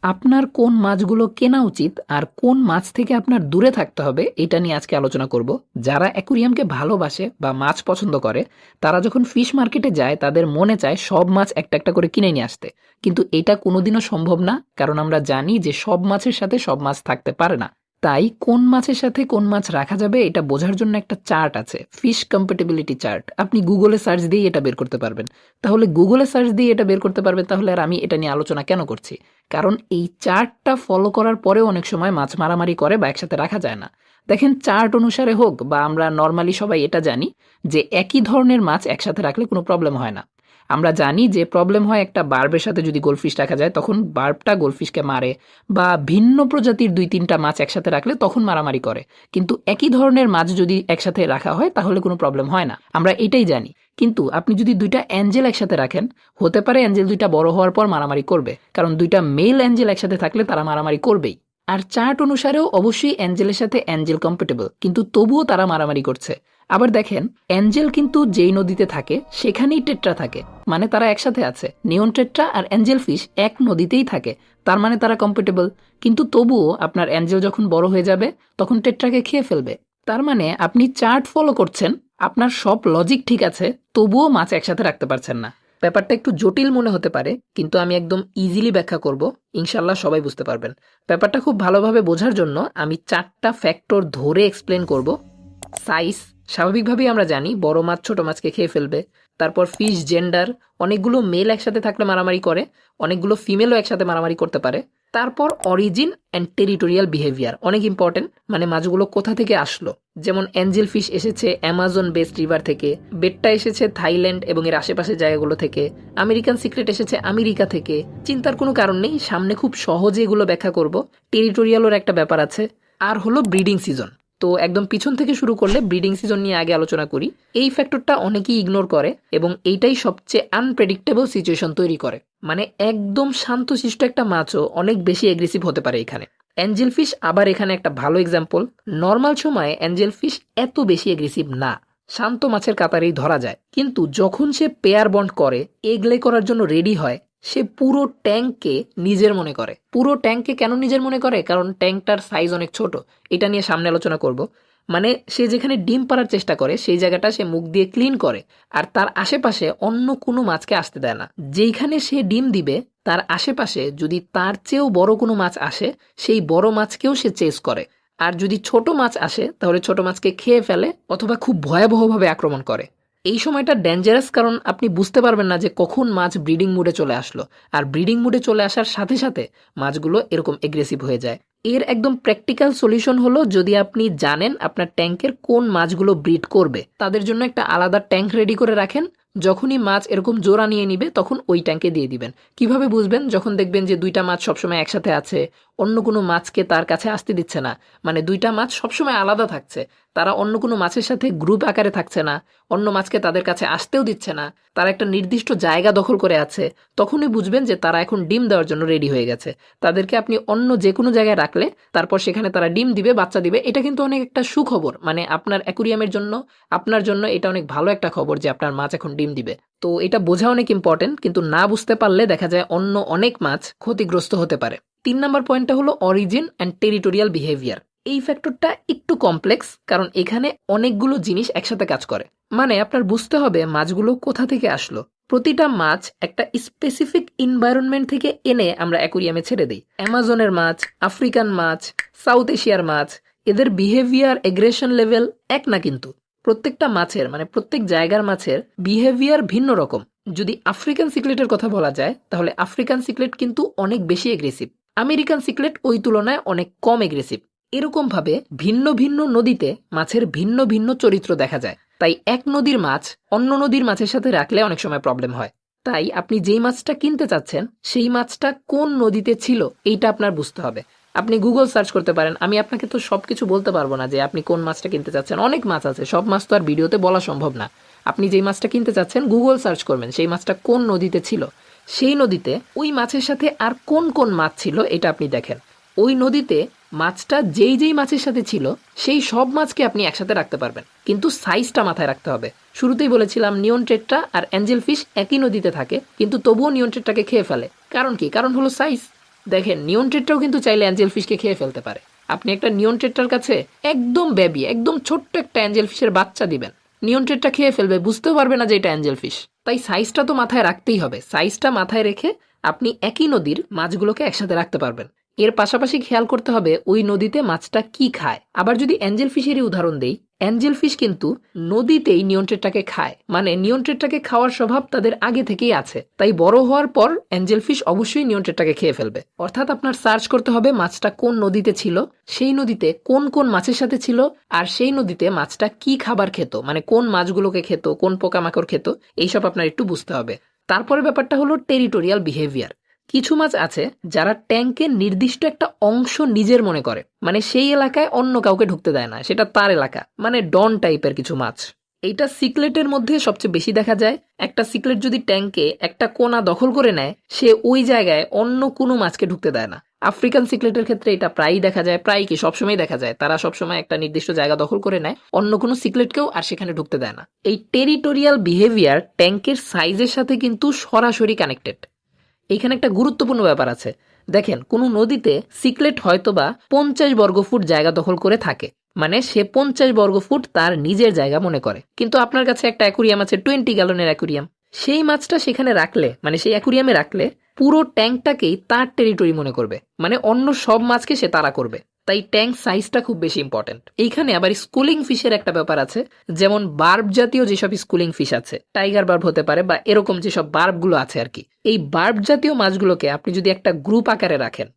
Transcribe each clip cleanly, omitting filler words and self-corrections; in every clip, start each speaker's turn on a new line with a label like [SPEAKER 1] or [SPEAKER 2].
[SPEAKER 1] আপনার কোন মাছগুলো কেনা উচিত আর কোন মাছ থেকে আপনার দূরে থাকতে হবে এটা নিয়ে আজকে আলোচনা করব। যারা অ্যাকুরিয়ামকে ভালোবাসে বা মাছ পছন্দ করে তারা যখন ফিশ মার্কেটে যায় তাদের মনে চায় সব মাছ একটা একটা করে কিনে নিয়ে আসতে, কিন্তু এটা কোনোদিনও সম্ভব না, কারণ আমরা জানি যে সব মাছের সাথে সব মাছ থাকতে পারে না। তাই কোন মাছের সাথে কোন মাছ রাখা যাবে এটা বোঝার জন্য একটা চার্ট আছে, ফিশ কম্প্যাটিবিলিটি চার্ট। আপনি গুগলে সার্চ দিয়ে এটা বের করতে পারবেন। তাহলে গুগলে সার্চ দিয়ে এটা বের করতে পারবেন, তাহলে আর আমি এটা নিয়ে আলোচনা কেন করছি? কারণ এই চার্টটা ফলো করার পরেও অনেক সময় মাছ মারামারি করে বা একসাথে রাখা যায় না। দেখেন, চার্ট অনুসারে হোক বা আমরা নর্মালি সবাই এটা জানি যে একই ধরনের মাছ একসাথে রাখলে কোনো প্রবলেম হয় না। আমরা জানি যে প্রবলেম হয় একটা বার্বের সাথে যদি গোলফিশ রাখা যায়, তখন বার্বটা গোলফিশকে মারে, বা ভিন্ন প্রজাতির 2-3টা মাছ একসাথে রাখলে তখন মারামারি করে। কিন্তু একই ধরনের মাছ যদি একসাথে রাখা হয় তাহলে কোনো প্রবলেম হয় না, আমরা এটাই জানি। কিন্তু আপনি যদি 2টা অ্যাঞ্জেল একসাথে রাখেন, হতে পারে অ্যাঞ্জেল 2টা বড় হওয়ার পর মারামারি করবে, কারণ 2টা মেল অ্যাঞ্জেল একসাথে থাকলে তারা মারামারি করবেই। আর চার্ট অনুসারেও অবশ্যই অ্যাঞ্জেলের সাথে অ্যাঞ্জেল কম্পেটেবল, কিন্তু তবুও তারা মারামারি করছে। আবার দেখেন, অ্যাঞ্জেল কিন্তু যেই নদীতে থাকে সেখানেই টেট্রা থাকে, মানে তারা একসাথে আছে। নিয়ন টেট্রা আর অ্যাঞ্জেল ফিশ এক নদীতেই থাকে, তার মানে তারা কম্পেটেবল। কিন্তু তবুও আপনার অ্যাঞ্জেল যখন বড় হয়ে যাবে তখন টেট্রাকে খেয়ে ফেলবে। তার মানে আপনি চার্ট ফলো করছেন, আপনার সব লজিক ঠিক আছে, তবুও মাছ একসাথে রাখতে পারছেন না। ব্যাপারটা একটু জটিল মনে হতে পারে, কিন্তু আমি একদম ইজিলি ব্যাখ্যা করব, ইনশাল্লাহ সবাই বুঝতে পারবেন। ব্যাপারটা খুব ভালোভাবে বোঝার জন্য আমি 4টা ফ্যাক্টর ধরে এক্সপ্লেন করব। সাইজ, স্বাভাবিকভাবেই আমরা জানি বড় মাছ ছোট মাছকে খেয়ে ফেলবে। তারপর ফিশ জেন্ডার, অনেকগুলো মেল একসাথে থাকলে মারামারি করে, অনেকগুলো ফিমেলও একসাথে মারামারি করতে পারে। তারপর অরিজিন অ্যান্ড টেরিটোরিয়াল বিহেভিয়ার, অনেক ইম্পর্টেন্ট, মানে মাছগুলো কোথা থেকে আসলো। যেমন অ্যাঞ্জেল ফিশ এসেছে অ্যামাজন বেস্ট রিভার থেকে, বেটটা এসেছে থাইল্যান্ড এবং এর আশেপাশের জায়গাগুলো থেকে, আমেরিকান সিক্রেট এসেছে আমেরিকা থেকে। চিন্তার কোনো কারণ নেই, সামনে খুব সহজে এগুলো ব্যাখ্যা করব। টেরিটোরিয়ালের একটা ব্যাপার আছে। আর হলো ব্রিডিং সিজন। তো একদম পিছন থেকে শুরু করলে ব্রিডিং সিজন নিয়ে আগে আলোচনা করি। এই ফ্যাক্টরটা অনেকেই ইগনোর করে এবং এইটাই সবচেয়ে আনপ্রেডিক্টেবল সিচুয়েশন তৈরি করে। মানে একদম শান্তশিষ্ট একটা মাছও অনেক বেশি এগ্রেসিভ হতে পারে এখানে। অ্যাঞ্জেল ফিশ আবার এখানে একটা ভালো এক্সাম্পল। নর্মাল সময়ে অ্যাঞ্জেল ফিশ এত বেশি এগ্রেসিভ না, শান্ত মাছের কাতারেই ধরা যায়। কিন্তু যখন সে পেয়ার বন্ড করে, এগলে করার জন্য রেডি হয়, সে পুরো ট্যাঙ্ককে নিজের মনে করে। পুরো ট্যাঙ্ককে কেন নিজের মনে করে? কারণ ট্যাঙ্কটার সাইজ অনেক ছোট। এটা নিয়ে সামনে আলোচনা করব। মানে সে যেখানে ডিম পাড়ার চেষ্টা করে সেই জায়গাটা সে মুখ দিয়ে ক্লিন করে, আর তার আশেপাশে অন্য কোনো মাছকে আসতে দেয় না। যেইখানে সে ডিম দিবে তার আশেপাশে যদি তার চেয়েও বড় কোনো মাছ আসে, সেই বড় মাছকেও সে চেস করে। আর যদি ছোট মাছ আসে তাহলে ছোট মাছকে খেয়ে ফেলে অথবা খুব ভয়াবহভাবে আক্রমণ করে। এই সময়টা ডেঞ্জারাস, কারণ আপনি বুঝতে পারবেন না যে কখন মাছ ব্রিডিং মুডে চলে আসলো, আর ব্রিডিং মুডে চলে আসার সাথে সাথে মাছগুলো এরকম এগ্রেসিভ হয়ে যায়। এর একদম প্র্যাকটিক্যাল সলিউশন হলো, যদি আপনি জানেন আপনার ট্যাঙ্কের কোন মাছগুলো ব্রিড করবে, তাদের জন্য একটা আলাদা ট্যাঙ্ক রেডি করে রাখেন। যখনই মাছ এরকম জোড়া নিয়ে নিবে তখন ওই ট্যাঙ্কে দিয়ে দিবেন। কিভাবে বুঝবেন? যখন দেখবেন যে 2টা মাছ সবসময় একসাথে আছে, অন্য কোনো মাছকে তার কাছে আসতে দিচ্ছে না, মানে 2টা মাছ সবসময় আলাদা থাকছে, তারা অন্য কোনো মাছের সাথে গ্রুপ আকারে থাকছে না, অন্য মাছকে তাদের কাছে আসতেও দিচ্ছে না, তারা একটা নির্দিষ্ট জায়গা দখল করে আছে, তখনই বুঝবেন যে তারা এখন ডিম দেওয়ার জন্য রেডি হয়ে গেছে। তাদেরকে আপনি অন্য যে কোনো জায়গায় রাখলে তারপর সেখানে তারা ডিম দিবে, বাচ্চা দিবে। এটা কিন্তু অনেক একটা সুখবর, মানে আপনার অ্যাকুরিয়ামের জন্য, আপনার জন্য এটা অনেক ভালো একটা খবর যে আপনার মাছ এখন ডিম দিবে। তো এটা বোঝা অনেক ইম্পর্টেন্ট, কিন্তু না বুঝতে পারলে দেখা যায় অন্য অনেক মাছ ক্ষতিগ্রস্ত হতে পারে। 3 নম্বর পয়েন্টটা হলো অরিজিন অ্যান্ড টেরিটোরিয়াল বিহেভিয়ার। এই ফ্যাক্টরটা একটু কমপ্লেক্স, কারণ এখানে অনেকগুলো জিনিস একসাথে কাজ করে। মানে আপনার বুঝতে হবে মাছগুলো কোথা থেকে আসলো। প্রতিটা মাছ একটা স্পেসিফিক এনভায়রনমেন্ট থেকে এনে আমরা অ্যাকুরিয়ামে ছেড়ে দিই। অ্যামাজনের মাছ, আফ্রিকান মাছ, সাউথ এশিয়ার মাছ, এদের বিহেভিয়ার, এগ্রেশন লেভেল এক না, কিন্তু প্রত্যেকটা মাছের, মানে প্রত্যেক জায়গার মাছের বিহেভিয়ার ভিন্ন রকম। যদি আফ্রিকান সিক্লেটের কথা বলা যায় তাহলে আফ্রিকান সিক্লেট কিন্তু অনেক বেশি এগ্রেসিভ, আমেরিকান সিক্লেট ওই তুলনায় অনেক কম এগ্রেসিভ। এরকম ভাবে ভিন্ন ভিন্ন নদীতে মাছের ভিন্ন ভিন্ন চরিত্র দেখা যায়। তাই এক নদীর মাছ অন্য নদীর মাছের সাথে রাখলে অনেক সময় প্রবলেম হয়। তাই আপনি যেই মাছটা কিনতে চাচ্ছেন সেই মাছটা কোন নদীতে ছিল এইটা আপনার বুঝতে হবে। আপনি গুগল সার্চ করতে পারেন। আমি আপনাকে তো সবকিছু বলতে পারবো না যে আপনি কোন মাছটা কিনতে চাচ্ছেন, অনেক মাছ আছে, সব মাছ তো আর ভিডিওতে বলা সম্ভব না। আপনি যেই মাছটা কিনতে চাচ্ছেন গুগল সার্চ করবেন সেই মাছটা কোন নদীতে ছিল, সেই নদীতে ওই মাছের সাথে আর কোন কোন মাছ ছিল এটা আপনি দেখেন। ওই নদীতে মাছটা যেই যেই মাছের সাথে ছিল সেই সব মাছকে আপনি একসাথে রাখতে পারবেন, কিন্তু সাইজটা মাথায় রাখতে হবে। শুরুতেই বলেছিলাম নিয়ন টেট্রা আর অ্যাঞ্জেল ফিশ একই নদীতে থাকে, কিন্তু তবুও নিয়ন টেট্রাকে খেয়ে ফেলে। কারণ কি? কারণ হলো সাইজ। দেখেন নিয়ন টেট্রাও কিন্তু চাইলে অ্যাঞ্জেল ফিশকে খেয়ে ফেলতে পারে। আপনি একটা নিয়ন টেট্রার কাছে একদম বেবি, একদম ছোট্ট একটা অ্যাঞ্জেল ফিশের বাচ্চা দিবেন, নিয়ন টেট্রা খেয়ে ফেলবে, বুঝতেও পারবে না যে এটা অ্যাঞ্জেল ফিশ। তাই সাইজটা তো মাথায় রাখতেই হবে। সাইজটা মাথায় রেখে আপনি একই নদীর মাছগুলোকে একসাথে রাখতে পারবেন। এর পাশাপাশি খেয়াল করতে হবে ওই নদীতে মাছটা কি খায়। আবার যদি অ্যাঞ্জেল ফিশেরই উদাহরণ দেই, অ্যাঞ্জেল ফিশ কিন্তু নদীতেই নিয়ন টেট্রাকে খায়, মানে নিয়ন টেট্রাকে খাওয়ার স্বভাব তাদের আগে থেকেই আছে। তাই বড় হওয়ার পর অ্যাঞ্জেল ফিশ অবশ্যই নিয়ন টেট্রাকে খেয়ে ফেলবে। অর্থাৎ আপনার সার্চ করতে হবে মাছটা কোন নদীতে ছিল, সেই নদীতে কোন কোন মাছের সাথে ছিল, আর সেই নদীতে মাছটা কি খাবার খেত, মানে কোন মাছগুলোকে খেত, কোন পোকামাকড় খেত, এইসব আপনার একটু বুঝতে হবে। তারপরে ব্যাপারটা হলো টেরিটোরিয়াল বিহেভিয়ার। কিছু মাছ আছে যারা ট্যাঙ্কের নির্দিষ্ট একটা অংশ নিজের মনে করে, মানে সেই এলাকায় অন্য কাউকে ঢুকতে দেয় না, সেটা তার এলাকা, মানে ডন টাইপের কিছু মাছ। এইটা সিকলেটের মধ্যে সবচেয়ে বেশি দেখা যায়। একটা সিকলেট যদি ট্যাঙ্কে একটা কোণা দখল করে নেয়, সে ওই জায়গায় অন্য কোনো মাছকে ঢুকতে দেয় না। আফ্রিকান সিকলেটের ক্ষেত্রে এটা প্রায়ই দেখা যায়, প্রায় কি সবসময় দেখা যায়, তারা সবসময় একটা নির্দিষ্ট জায়গা দখল করে নেয়, অন্য কোনো সিকলেটকেও আর সেখানে ঢুকতে দেয় না। এই টেরিটোরিয়াল বিহেভিয়ার ট্যাঙ্কের সাইজের সাথে কিন্তু সরাসরি কানেক্টেড। এইখানে একটা গুরুত্বপূর্ণ ব্যাপার আছে। দেখেন, কোনো নদীতে সিকলেট হয়তোবা 50 বর্গফুট জায়গা দখল করে থাকে, মানে সে 50 বর্গফুট তার নিজের জায়গা মনে করে। কিন্তু আপনার কাছে একটা অ্যাকুরিয়াম আছে, 20 গ্যালনের অ্যাকুরিয়াম, সেই মাছটা সেখানে রাখলে, মানে সেই অ্যাকুরিয়ামে রাখলে পুরো ট্যাঙ্কটাকেই তার টেরিটরি মনে করবে, মানে অন্য সব মাছকে সে তাড়া করবে। তাই ট্যাঙ্ক সাইজটা খুব বেশি ইম্পর্টেন্ট। এইখানে আবার স্কুলিং ফিশের একটা ব্যাপার আছে, যেমন বার্ব জাতীয় যেসব স্কুলিং ফিশ আছে, টাইগার বার্ব হতে পারে বা এরকম যেসব বার্বগুলো আছে আর কি, এই বার্ব জাতীয় মাছগুলোকে আপনি যদি একটা গ্রুপ আকারে রাখেন,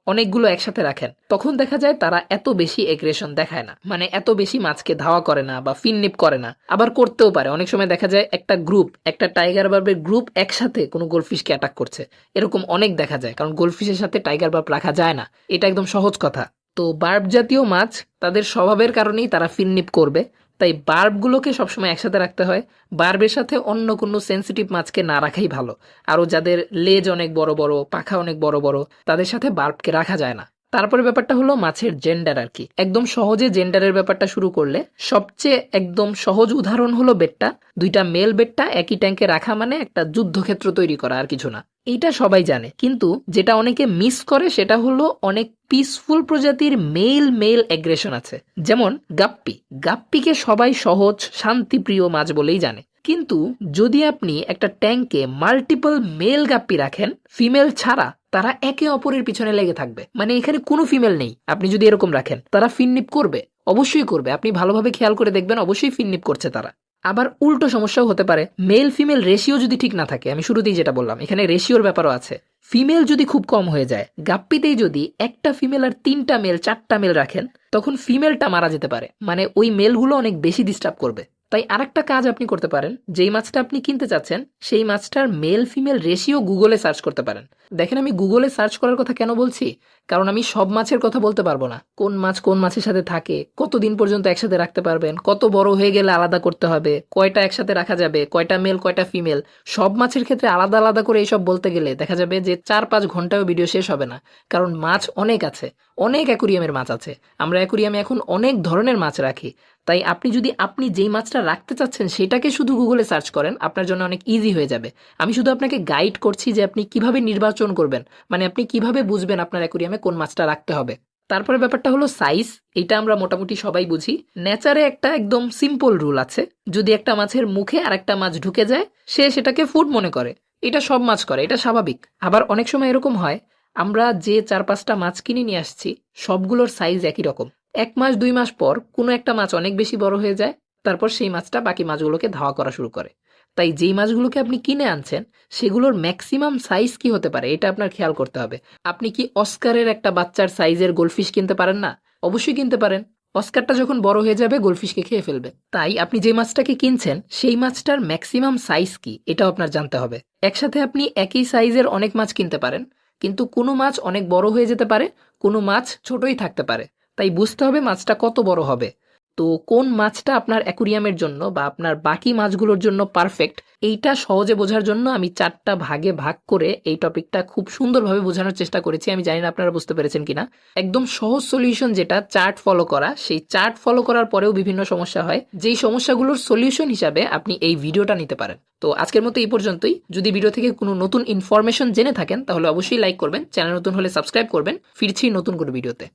[SPEAKER 1] অনেকগুলো একসাথে রাখেন, তখন দেখা যায় তারা এত বেশি এগ্রেশন দেখায় না, মানে এত বেশি মাছকে ধাওয়া করে না বা ফিননিপ করে না। আবার করতেও পারে, অনেক সময় দেখা যায় একটা গ্রুপ, একটা টাইগার বার্বের গ্রুপ একসাথে কোনো গোল্ডফিশকে অ্যাটাক করছে, এরকম অনেক দেখা যায়, কারণ গোল্ডফিশের সাথে টাইগার বার্ব রাখা যায় না, এটা একদম সহজ কথা। তো বার্ব জাতীয় মাছ তাদের স্বভাবের কারণেই তারা ফিননিপ করবে, তাই বার্বগুলোকে সবসময় একসাথে রাখতে হয়। বার্বের সাথে অন্য কোনো সেন্সিটিভ মাছকে না রাখাই ভালো। আরও যাদের লেজ অনেক বড় বড়, পাখা অনেক বড় বড়, তাদের সাথে বার্বকে রাখা যায় না। তারপরে ব্যাপারটা হলো মাছের জেন্ডার আর কি। একদম সহজে জেন্ডারের ব্যাপারটা শুরু করলে সবচেয়ে একদম সহজ উদাহরণ হলো বেট্টা। দুইটা মেল বেট্টা একই ট্যাঙ্কে রাখা মানে একটা যুদ্ধক্ষেত্র তৈরি করা, আর কিছু না। এইটা সবাই জানে, কিন্তু যেটা অনেকে মিস করে সেটা হলো অনেক পিসফুল প্রজাতির মেল মেল অ্যাগ্রেশন আছে। যেমন গাপ্পি, গাপ্পিকে সবাই সহজ শান্তিপ্রিয় মাছ বলেই জানে, কিন্তু যদি আপনি একটা ট্যাঙ্কে মাল্টিপল মেল গাপ্পি রাখেন, ফিমেল ছাড়া, তারা একে অপরের পিছনে লেগে থাকবে, মানে এখানে কোনো ফিমেল নেই। আপনি যদি এরকম রাখেন, তারা ফিননিপ করবে, অবশ্যই করবে, আপনি ভালোভাবে খেয়াল করে দেখবেন, অবশ্যই ফিননিপ করছে তারা। আবার উল্টো সমস্যাও হতে পারে, মেল ফিমেল রেশিও যদি ঠিক না থাকে, আমি শুরুতেই যেটা বললাম, এখানে রেশিওর ব্যাপারও আছে। ফিমেল যদি খুব কম হয়ে যায়, গাপ্পিতেই যদি একটা ফিমেল আর 3টা মেল 4টা মেল রাখেন, তখন ফিমেলটা মারা যেতে পারে, মানে ওই মেলগুলো অনেক বেশি ডিস্টার্ব করবে। তাই আরেকটা কাজ আপনি করতে পারেন, যেই মাছটা আপনি কিনতে চাচ্ছেন সেই মাছটার মেল ফিমেল রেশিও গুগলে সার্চ করতে পারেন। দেখেন, আমি গুগলে সার্চ করার কথা কেন বলছি, কারণ আমি সব মাছের কথা বলতে পারবো না, কোন মাছ কোন মাছের সাথে থাকে, কতদিন পর্যন্ত একসাথে রাখতে পারবেন, কত বড় হয়ে গেলে আলাদা করতে হবে, কয়টা একসাথে রাখা যাবে, কয়টা মেল কয়টা ফিমেল, সব মাছের ক্ষেত্রে আলাদা আলাদা করে এইসব বলতে গেলে দেখা যাবে যে 4-5 ঘন্টাও ভিডিও শেষ হবে না, কারণ মাছ অনেক আছে, অনেক অ্যাকুরিয়ামের মাছ আছে। আমরা অ্যাকুরিয়ামে এখন অনেক ধরনের মাছ রাখি। তাই আপনি যদি আপনি যেই মাছটা রাখতে চাচ্ছেন সেটাকে শুধু গুগলে সার্চ করেন, আপনার জন্য অনেক ইজি হয়ে যাবে। আমি শুধু আপনাকে গাইড করছি যে আপনি কিভাবে নির্বাচন করবেন, মানে আপনি কিভাবে বুঝবেন আপনার অ্যাকুরিয়ামে কোন মাছটা রাখতে হবে। তারপরে ব্যাপারটা হলো সাইজ। এটা আমরা মোটামুটি সবাই বুঝি। নেচারে একটা একদম সিম্পল রুল আছে, যদি একটা মাছের মুখে আর একটা মাছ ঢুকে যায়, সে সেটাকে ফুড মনে করে। এটা সব মাছ করে, এটা স্বাভাবিক। আবার অনেক সময় এরকম হয়, আমরা যে 4-5টা মাছ কিনে নিয়ে আসছি সবগুলোর সাইজ একই রকম, 1 মাস 2 মাস পর কোনো একটা মাছ অনেক বেশি বড় হয়ে যায়, তারপর সেই মাছটা বাকি মাছগুলোকে ধাওয়া করা শুরু করে। তাই যেই মাছগুলোকে আপনি কিনে আনছেন সেগুলোর ম্যাক্সিমাম সাইজ কি হতে পারে এটা আপনার খেয়াল করতে হবে। আপনি কি অস্কারের একটা বাচ্চার সাইজের গোল্ডফিশ কিনতে পারেন না? অবশ্যই কিনতে পারেন। অস্কারটা যখন বড় হয়ে যাবে গোল্ডফিশকে খেয়ে ফেলবে। তাই আপনি যে মাছটাকে কিনছেন সেই মাছটার ম্যাক্সিমাম সাইজ কি এটাও আপনার জানতে হবে। একসাথে আপনি একই সাইজের অনেক মাছ কিনতে পারেন, কিন্তু কোনো মাছ অনেক বড় হয়ে যেতে পারে, কোনো মাছ ছোটই থাকতে পারে। তাই বুঝতে হবে মাছটা কত বড় হবে। তো কোন মাছটা আপনার অ্যাকুরিয়ামের জন্য বা আপনার বাকি মাছগুলোর জন্য পারফেক্ট, এইটা সহজে বোঝার জন্য আমি 4টা ভাগে ভাগ করে এই টপিকটা খুব সুন্দরভাবে বোঝানোর চেষ্টা করেছি। আমি জানি না আপনারা বুঝতে পেরেছেন কিনা। একদম সহজ সলিউশন যেটা চার্ট ফলো করা, সেই চার্ট ফলো করার পরেও বিভিন্ন সমস্যা হয়, যেই সমস্যাগুলোর সলিউশন হিসাবে আপনি এই ভিডিওটা নিতে পারেন। তো আজকের মতো এই পর্যন্তই। যদি ভিডিও থেকে কোনো নতুন ইনফরমেশন জেনে থাকেন তাহলে অবশ্যই লাইক করবেন, চ্যানেল নতুন হলে সাবস্ক্রাইব করবেন। ফিরছি নতুন কোনো ভিডিওতে।